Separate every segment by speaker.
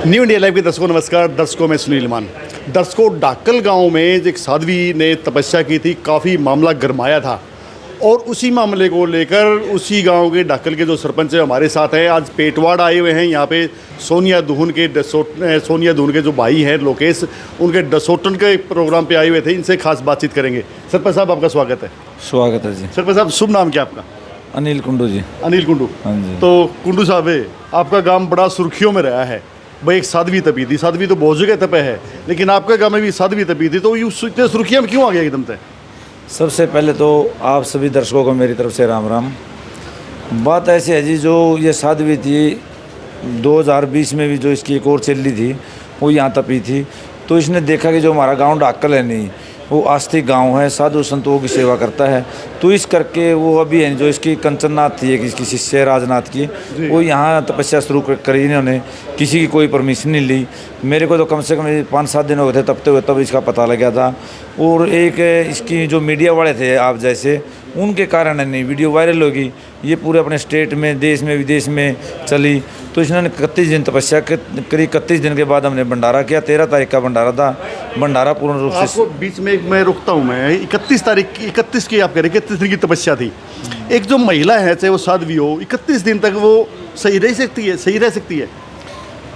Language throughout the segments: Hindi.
Speaker 1: न्यू इंडिया लाइव के दर्शकों नमस्कार। दर्शकों मैं सुनील मान। दर्शकों, डाकल गांव में एक साध्वी ने तपस्या की थी, काफ़ी मामला गरमाया था और उसी मामले को लेकर उसी गांव के डाकल के जो सरपंच है हमारे साथ हैं। आज पेटवाड़ आए हुए हैं यहाँ पे। सोनिया दुहन के जो भाई हैं लोकेश, उनके डसोटन के प्रोग्राम पे आए हुए थे। इनसे खास बातचीत करेंगे। सरपंच साहब आपका स्वागत है।
Speaker 2: स्वागत है जी।
Speaker 1: सरपंच साहब, शुभ नाम क्या आपका?
Speaker 2: अनिल कुंडू जी।
Speaker 1: अनिल कुंडू।
Speaker 2: हाँ जी।
Speaker 1: तो कुंडू साहब, आपका गांव बड़ा सुर्खियों में रहा है भाई। एक साध्वी तपी थी, साध्वी तो बहुत जगह तपे है, लेकिन आपके गांव में भी साध्वी तपी थी, तो इतने सुर्खियों में क्यों आ गया एकदम से?
Speaker 2: सबसे पहले तो आप सभी दर्शकों को मेरी तरफ से राम राम। बात ऐसी है जी, जो ये साध्वी थी 2020 में भी जो इसकी एक और चली थी वो यहाँ तपी थी। तो इसने देखा कि जो हमारा गांव डाकल है नहीं, वो आस्तिक गांव है, साधु संतों की सेवा करता है। तो इस करके वो अभी है जो इसकी कंचननाथ थी, एक इसकी शिष्य राजनाथ की, वो यहाँ तपस्या शुरू करी इन्होंने। किसी की कोई परमिशन नहीं ली। मेरे को तो कम से कम 5-7 दिन हो गए थे तपते हुए, तब इसका पता लग गया था। और एक इसकी जो मीडिया वाले थे आप जैसे, उनके कारण नहीं वीडियो वायरल होगी, ये पूरे अपने स्टेट में, देश में, विदेश में चली। तो इन्होंने 31 दिन तपस्या करीब 31 दिन के बाद हमने भंडारा किया। 13 तारीख का भंडारा था। भंडारा पूर्ण रूप से
Speaker 1: आपको बीच में मैं रुकता हूँ। मैं 31 की आप कह रहे 31 दिन की तपस्या थी। एक जो महिला है, चाहे वो साध्वी हो, 31 दिन तक वो सही रह सकती है?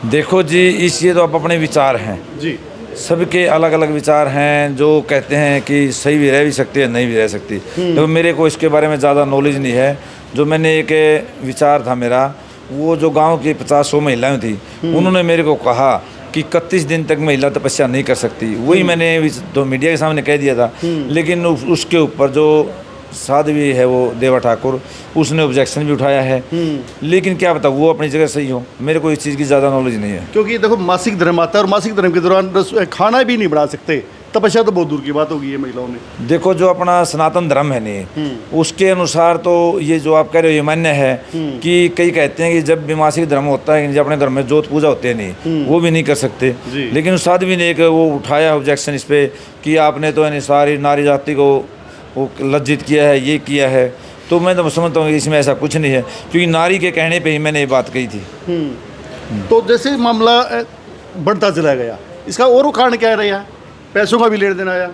Speaker 1: देखो
Speaker 2: जी, ये तो आप अपने विचार हैं
Speaker 1: जी,
Speaker 2: सबके अलग अलग विचार हैं। जो कहते हैं कि सही भी रह भी सकती है, नहीं भी रह सकती। तो मेरे को इसके बारे में ज़्यादा नॉलेज नहीं है। जो मैंने एक विचार था मेरा, वो जो गांव की 50-100 महिलाएं थी, उन्होंने मेरे को कहा कि 31 दिन तक महिला तपस्या नहीं कर सकती। वही मैंने तो मीडिया के सामने कह दिया था। लेकिन उसके ऊपर जो साध्वी है वो देवा ठाकुर, उसने ऑब्जेक्शन भी उठाया है। लेकिन क्या बता, वो अपनी जगह सही हो। मेरे को इस चीज़ की ज़्यादा नॉलेज नहीं है।
Speaker 1: क्योंकि देखो, मासिक धर्म आता है और मासिक धर्म के दौरान खाना भी नहीं बना सकते। तपस्या तो बहुत दूर की बात होगी ये महिलाओं में।
Speaker 2: देखो, जो अपना सनातन धर्म है नहीं, उसके अनुसार तो ये जो आप कह रहे हो ये मान्य है कि कई कहते हैं कि जब भी मासिक धर्म होता है, जब अपने घर में जोत पूजा होती है नहीं, वो भी नहीं कर सकते। लेकिन उस साध्वी ने एक वो उठाया ऑब्जेक्शन इस पर कि आपने तो यानी सारी नारी जाति को वो लज्जित किया है, ये किया है। तो मैं तो समझता हूँ कि इसमें ऐसा कुछ नहीं है, क्योंकि नारी के कहने पे ही मैंने ये बात कही थी।
Speaker 1: तो जैसे मामला बढ़ता चला गया, इसका और कारण क्या रहा? पैसों का भी लेन देन आया।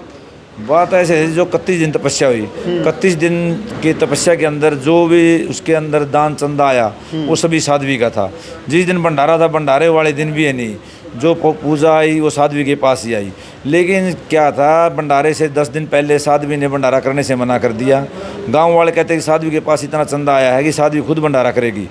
Speaker 2: बात ऐसे है, जो 31 दिन तपस्या हुई, 31 दिन की तपस्या के अंदर जो भी उसके अंदर दान चंदा आया, वो सभी साध्वी का था। जिस दिन भंडारा था, भंडारे वाले दिन भी है नहीं, जो पूजा आई वो साध्वी के पास ही आई। लेकिन क्या था, भंडारे से 10 दिन पहले साध्वी ने भंडारा करने से मना कर दिया। गांव वाले कहते हैं कि साध्वी के पास इतना चंदा आया है कि साध्वी खुद भंडारा करेगी।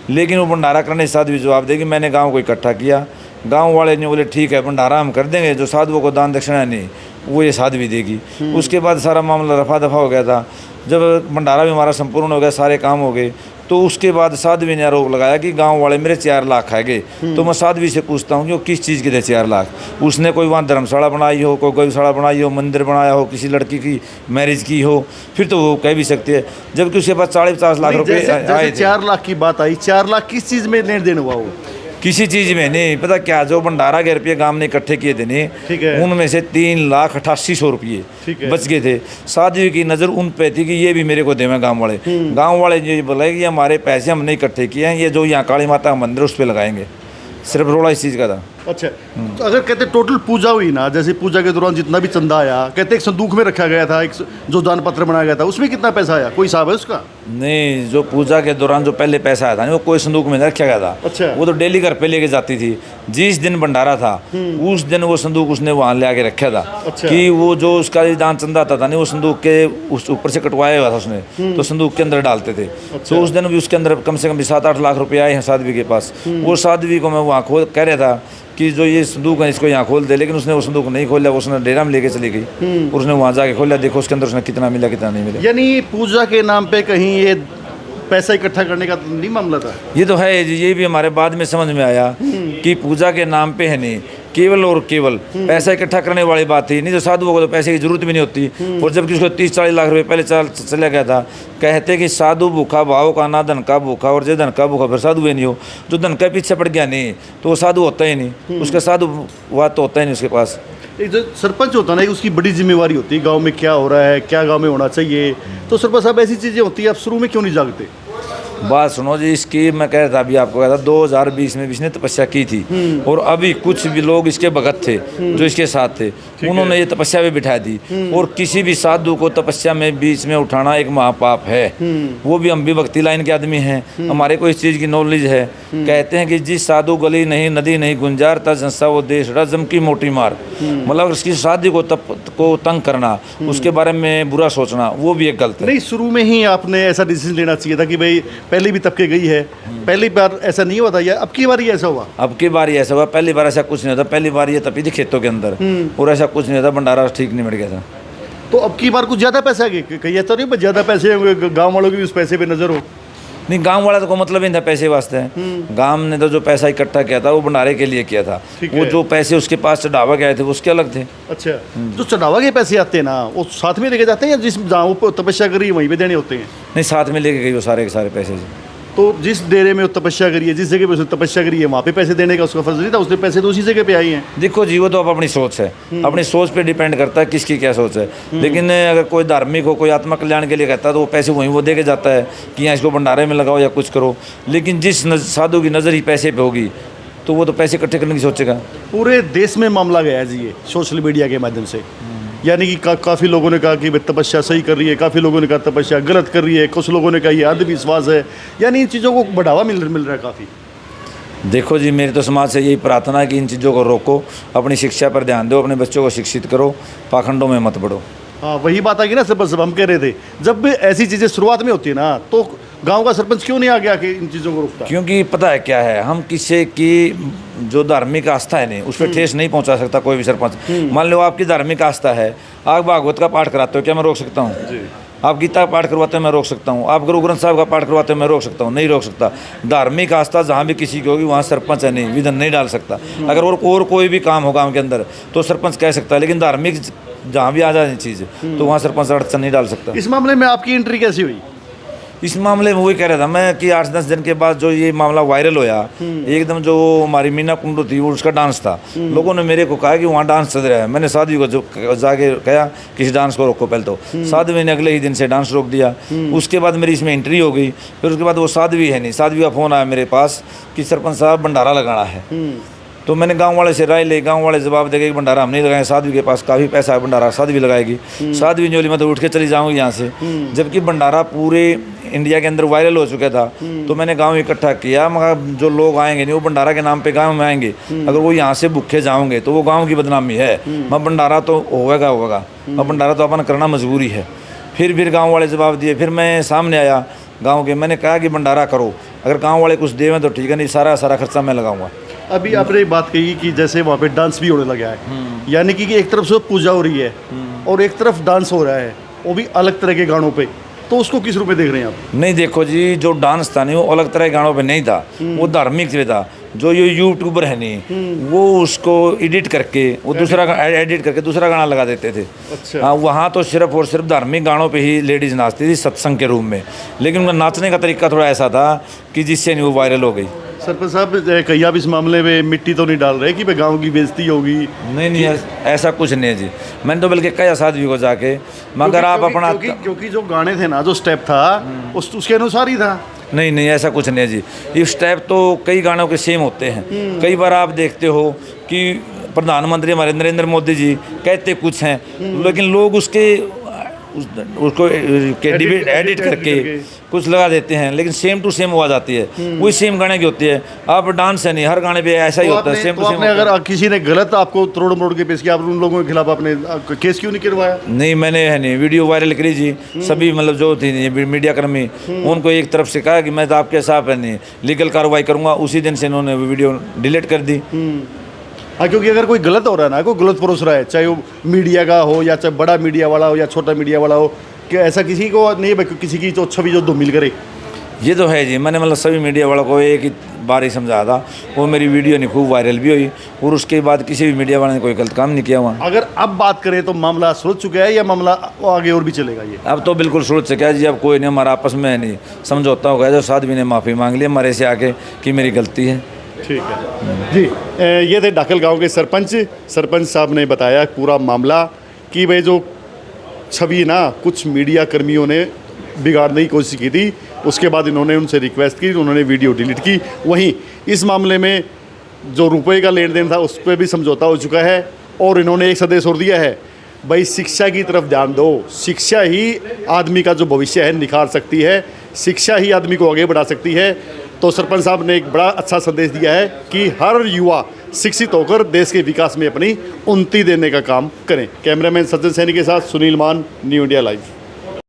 Speaker 2: लेकिन वो भंडारा करने से साध्वी जवाब देगी मैंने गांव को इकट्ठा किया। गांव वाले ने बोले ठीक है, भंडारा हम कर देंगे, जो साधुओं को दान दक्षिणा नहीं वो ये साध्वी देगी। उसके बाद सारा मामला रफा दफा हो गया था। जब भंडारा भी हमारा संपूर्ण हो गया, सारे काम हो गए, तो उसके बाद साध्वी ने आरोप लगाया कि गांव वाले मेरे 4 लाख खाएंगे। तो मैं साध्वी से पूछता हूँ कि वो किस चीज़ के थे 4 लाख? उसने कोई वहाँ धर्मशाला बनाई हो, कोई गौशाला बनाई हो, मंदिर बनाया हो, किसी लड़की की मैरिज की हो, फिर तो वो कह भी सकती है। जबकि उसके पास 40-50 लाख रुपये आए थे।
Speaker 1: 4 लाख की बात आई, 4 लाख किस चीज़ में लेन देन हुआ? वो
Speaker 2: किसी चीज़ में नहीं पता क्या, जो भंडारा के रुपये गांव ने इकट्ठे किए थे नहीं, उनमें से 3,88,000 रुपये बच गए थे। साध्वी की नज़र उन पे थी कि ये भी मेरे को देवें गांव वाले। गांव वाले ये बोले कि हमारे पैसे हमने इकट्ठे किए हैं, ये जो यहाँ काली माता का मंदिर उस पर लगाएंगे। सिर्फ रोड़ा इस चीज़ का था।
Speaker 1: अच्छा, तो अगर कहते टोटल पूजा हुई ना, जैसे पूजा के दौरान जितना भी चंदा आया, कहते एक संदूक में रखा गया था, एक जो दान पत्र बनाया गया था, उसमें कितना पैसा आया? कोई हिसाब है उसका?
Speaker 2: नहीं, जो पूजा के दौरान जो पहले पैसा आया था नहीं, वो कोई संदूक में नहीं रखा गया था।
Speaker 1: अच्छा। वो
Speaker 2: तो डेली घर पे लेके जाती थी। जिस दिन भंडारा था उस दिन वो संदूक उसने वहाँ ले आके रखा था।
Speaker 1: अच्छा।
Speaker 2: कि वो जो उसका दान चंदा आता था नहीं, वो संदूक के उस ऊपर से कटवाया हुआ था उसने, तो संदूक के अंदर डालते थे।
Speaker 1: अच्छा।
Speaker 2: तो उस दिन भी उसके अंदर कम से कम 7-8 लाख रुपये आए हैं साध्वी के पास। वो साध्वी को मैं वहाँ खोल कह रहा था कि जो ये संदूक है इसको यहाँ खोल दे, लेकिन उसने वो संदूक नहीं खोला। उसने डेरा में लेके चली गई और उसने वहाँ जाके खोला, देखो उसके अंदर उसने कितना मिला कितना नहीं मिला।
Speaker 1: यानी पूजा के नाम पे कहीं ये पैसा इकट्ठा करने का नहीं मामला था?
Speaker 2: ये तो है, ये भी हमारे बाद में समझ में आया कि पूजा के नाम पे है नहीं, केवल और केवल पैसा इकट्ठा करने वाली बात थी। नहीं तो साधुओं को तो पैसे की जरूरत भी नहीं होती। और जबकि उसको 30-40 लाख रुपए पहले चला गया था। कहते कि साधु भूखा भाव का, ना धन का भूखा, और जो धन का भूखा फिर साधु ही नहीं हो। जो धन का पीछे पड़ गया नहीं तो वो साधु होता ही नहीं, उसका साधु वाद तो होता ही नहीं उसके पास।
Speaker 1: एक जो सरपंच होता है ना, उसकी बड़ी जिम्मेवारी होती है, गांव में क्या हो रहा है, क्या गांव में होना चाहिए। तो सरपंच साहब, ऐसी चीज़ें होती है, आप शुरू में क्यों नहीं जागते?
Speaker 2: बात सुनो जी, इसकी मैं कह रहा था, अभी आपको कहा था 2020 में भी इसने तपस्या की थी, और अभी कुछ भी लोग इसके भगत थे जो इसके साथ थे, उन्होंने ये तपस्या भी बिठा दी। और किसी भी साधु को तपस्या में बीच में उठाना एक महापाप है। वो भी हम भी भक्ति लाइन के आदमी हैं, हमारे को इस चीज़ की नॉलेज है। कहते हैं कि जिस साधु गली नहीं नदी नहीं गुंजार ता संसा वो देश रजम की मोटी मार। मतलब उसकी शादी को तंग करना, उसके बारे में बुरा सोचना, वो भी एक गलत है।
Speaker 1: नहीं, शुरू में ही आपने ऐसा डिसीजन लेना चाहिए था कि भाई पहले भी तबके गई है, पहली बार ऐसा नहीं हुआ था या अब की बार ही ऐसा हुआ?
Speaker 2: अब की बार ही ऐसा हुआ, पहली बार ऐसा कुछ नहीं होता। पहली बार ये तपी थी खेतों के अंदर, और ऐसा कुछ नहीं होता, भंडारा ठीक नहीं मिट गया था।
Speaker 1: तो अब की बार कुछ ज़्यादा पैसे आ गए? कहीं ऐसा नहीं ज़्यादा पैसे होंगे, गाँव वालों की भी उस पैसे पे नज़र हो?
Speaker 2: नहीं, गांव वाला तो कोई मतलब ही था पैसे वास्ते। गांव ने तो जो पैसा इकट्ठा किया था वो भंडारे के लिए किया था। वो जो पैसे उसके पास चढ़ावा गए थे वो उसके अलग थे।
Speaker 1: अच्छा, जो चढ़ावा के पैसे आते हैं ना, वो साथ में लेके जाते हैं या जिस जहाँ वो तपस्या करी वहीं पे देने होते हैं?
Speaker 2: नहीं, साथ में लेके गई वो सारे के सारे पैसे जी।
Speaker 1: तो जिस डेरे में वो तपस्या करी है, जिस जगह पे उसने तपस्या करी है, वहाँ पे पैसे देने का उसका फर्ज नहीं था? उसने पैसे तो उसी जगह पे आई हैं।
Speaker 2: देखो जी, वो तो अब अपनी सोच है, अपनी सोच पे डिपेंड करता है किसकी क्या सोच है। लेकिन अगर कोई धार्मिक हो, कोई आत्मा कल्याण के लिए कहता है तो वो पैसे वहीं वो दे के जाता है कि यहाँ इसको भंडारे में लगाओ या कुछ करो। लेकिन जिस साधु की नज़र ही पैसे पे होगी तो वो तो पैसे इकट्ठे करने की सोचेगा।
Speaker 1: पूरे देश में मामला गया है जी ये सोशल मीडिया के माध्यम से, यानी कि काफ़ी लोगों ने कहा कि भाई तपस्या सही कर रही है, काफ़ी लोगों ने कहा तपस्या गलत कर रही है, कुछ लोगों ने कहा ये अंधविश्वास है, यानी इन चीज़ों को बढ़ावा मिल रहा है काफ़ी।
Speaker 2: देखो जी, मेरी तो समाज से यही प्रार्थना है कि इन चीज़ों को रोको, अपनी शिक्षा पर ध्यान दो, अपने बच्चों को शिक्षित करो, पाखंडों में मत बढ़ो।
Speaker 1: हाँ, वही बात आ गई ना सब हम कह रहे थे, जब भी ऐसी चीज़ें शुरुआत में होती है ना तो गांव का सरपंच क्यों नहीं आ गया कि इन चीज़ों को रोकता?
Speaker 2: क्योंकि पता है क्या है, हम किसी की जो धार्मिक आस्था है नहीं उस पर ठेस नहीं पहुंचा सकता कोई भी सरपंच। मान लो आपकी धार्मिक आस्था है, आप भागवत का पाठ कराते हो, क्या मैं रोक सकता हूँ? आप गीता का पाठ करवाते हो, मैं रोक सकता हूँ? आप गुरु ग्रंथ साहब का पाठ करवाते हो, मैं रोक सकता हूँ? नहीं रोक सकता। धार्मिक आस्था जहाँ भी किसी की होगी वहाँ सरपंच है नहीं विधन नहीं डाल सकता। अगर और कोई भी काम हो गाँव के अंदर तो सरपंच कह सकता है, लेकिन धार्मिक जहाँ भी आ जाए चीज़ तो वहाँ सरपंच अड़चन नहीं डाल सकता।
Speaker 1: इस मामले में आपकी एंट्री कैसी हुई?
Speaker 2: इस मामले में वही कह रहा था मैं कि 8-10 दिन के बाद जो ये मामला वायरल होया, एकदम जो हमारी मीना कुंडू थी वो उसका डांस था, लोगों ने मेरे को कहा कि वहाँ डांस चल रहा है। मैंने साध्वी को जो जाके कहा कि इस डांस को रोको पहले, तो साध्वी ने अगले ही दिन से डांस रोक दिया। उसके बाद मेरी इसमें एंट्री हो गई। फिर उसके बाद वो साध्वी है नहीं, साध्वी का फ़ोन आया मेरे पास कि सरपंच साहब भंडारा लगाना है। तो मैंने गांव वाले से राय ली, गांव वाले जवाब देंगे कि भंडारा हम नहीं लगाएंगे, साध्वी के पास काफ़ी पैसा है, भंडारा साध्वी लगाएगी। साध्वी जोली मैं तो उठ के चली जाऊँगी यहाँ से, जबकि भंडारा पूरे इंडिया के अंदर वायरल हो चुका था। तो मैंने गांव इकट्ठा किया, मगर जो लोग आएंगे नहीं वो भंडारा के नाम पे गांव में आएंगे, अगर वो यहाँ से भूखे जाओगे तो वो गांव की बदनामी है। मैं भंडारा तो होगा, अब भंडारा तो अपन करना मजबूरी है। फिर गाँव वाले जवाब दिए, फिर मैं सामने आया गाँव के, मैंने कहा कि भंडारा करो, अगर गाँव वाले कुछ देवें तो ठीक है, नहीं सारा खर्चा मैं लगाऊंगा।
Speaker 1: अभी आपने एक बात कही कि जैसे वहाँ पे डांस भी होने लगा है, यानी कि एक तरफ से पूजा हो रही है और एक तरफ डांस हो रहा है, वो भी अलग तरह के गानों पे, तो उसको किस रूप में देख रहे हैं आप?
Speaker 2: नहीं देखो जी, जो डांस था नहीं वो अलग तरह के गानों पे नहीं था, वो धार्मिक पे था। जो ये यूट्यूबर है नहीं वो उसको एडिट करके वो एडिट करके दूसरा गाना लगा देते थे।
Speaker 1: अच्छा।
Speaker 2: हाँ, वहाँ तो सिर्फ और सिर्फ धार्मिक गानों पे ही लेडीज़ नाचती थी सत्संग के रूप में, लेकिन उनका नाचने का तरीका थोड़ा ऐसा था कि जिससे नहीं वो वायरल हो गई।
Speaker 1: सरपंच साहब, कहीं आप इस मामले में मिट्टी तो नहीं डाल रहे कि भाई गाँव की बेइज्जती होगी?
Speaker 2: नहीं, ऐसा कुछ नहीं है जी। मैंने तो बल्कि कहा साध्वी को जाके, मगर आप अपना
Speaker 1: क्योंकि जो गाने थे ना, जो स्टेप था उसके अनुसार ही था।
Speaker 2: नहीं, ऐसा कुछ नहीं है जी। ये स्टेप तो कई गानों के सेम होते हैं। कई बार आप देखते हो कि प्रधानमंत्री हमारे नरेंद्र मोदी जी कहते कुछ हैं, लेकिन लोग उसको एडिट करके कुछ लगा देते हैं, लेकिन सेम टू सेम वो आ जाती है, वही सेम गाने की होती है। आप डांस है नहीं, हर गाने पे ऐसा ही होता है, सेम टू सेम।
Speaker 1: अगर किसी ने गलत आपको तोड़ मोड़ के पेश किया, आप उन लोगों के खिलाफ आपने केस क्यों नहीं करवाया?
Speaker 2: नहीं, मैंने है नहीं वीडियो वायरल करी जी, सभी मतलब जो थी मीडिया कर्मी उनको एक तरफ से कहा कि मैं तो आपके साथ है नहीं लीगल कार्रवाई करूँगा, उसी दिन से इन्होंने वीडियो डिलीट कर दी।
Speaker 1: हाँ, क्योंकि अगर कोई गलत हो रहा है ना, कोई गलत परोस रहा है, चाहे वो मीडिया का हो या चाहे बड़ा मीडिया वाला हो या छोटा मीडिया वाला हो, कि ऐसा किसी को नहीं है किसी की जो छवि जो धूमिल करे।
Speaker 2: ये तो है जी। मैंने मतलब सभी मीडिया वालों को एक ही बार ही समझाया था, वो मेरी वीडियो नहीं खूब वायरल भी हुई, और उसके बाद किसी भी मीडिया वाले ने कोई गलत काम नहीं किया वहाँ।
Speaker 1: अगर अब बात करें तो मामला सुलझ चुका है या मामला आगे और भी चलेगा? ये
Speaker 2: अब तो बिल्कुल सुलझ चुका है जी। अब कोई नहीं, हमारा आपस में नहीं समझौता हो गया, जो साध्वी ने माफ़ी मांग ली हमारे से आके कि मेरी गलती है।
Speaker 1: ठीक है जी। ये थे डाकल गांव के सरपंच साहब ने बताया पूरा मामला कि भाई जो छवि ना कुछ मीडिया कर्मियों ने बिगाड़ने की कोशिश की थी, उसके बाद इन्होंने उनसे रिक्वेस्ट की, उन्होंने वीडियो डिलीट की। वहीं इस मामले में जो रुपए का लेन देन था उस पर भी समझौता हो चुका है और इन्होंने एक संदेश और दिया है, भाई शिक्षा की तरफ ध्यान दो, शिक्षा ही आदमी का जो भविष्य है निखार सकती है, शिक्षा ही आदमी को आगे बढ़ा सकती है। तो सरपंच साहब ने एक बड़ा अच्छा संदेश दिया है कि हर युवा शिक्षित होकर देश के विकास में अपनी उन्नति देने का काम करें। कैमरामैन सज्जन सैनी के साथ सुनील मान, न्यू इंडिया लाइव।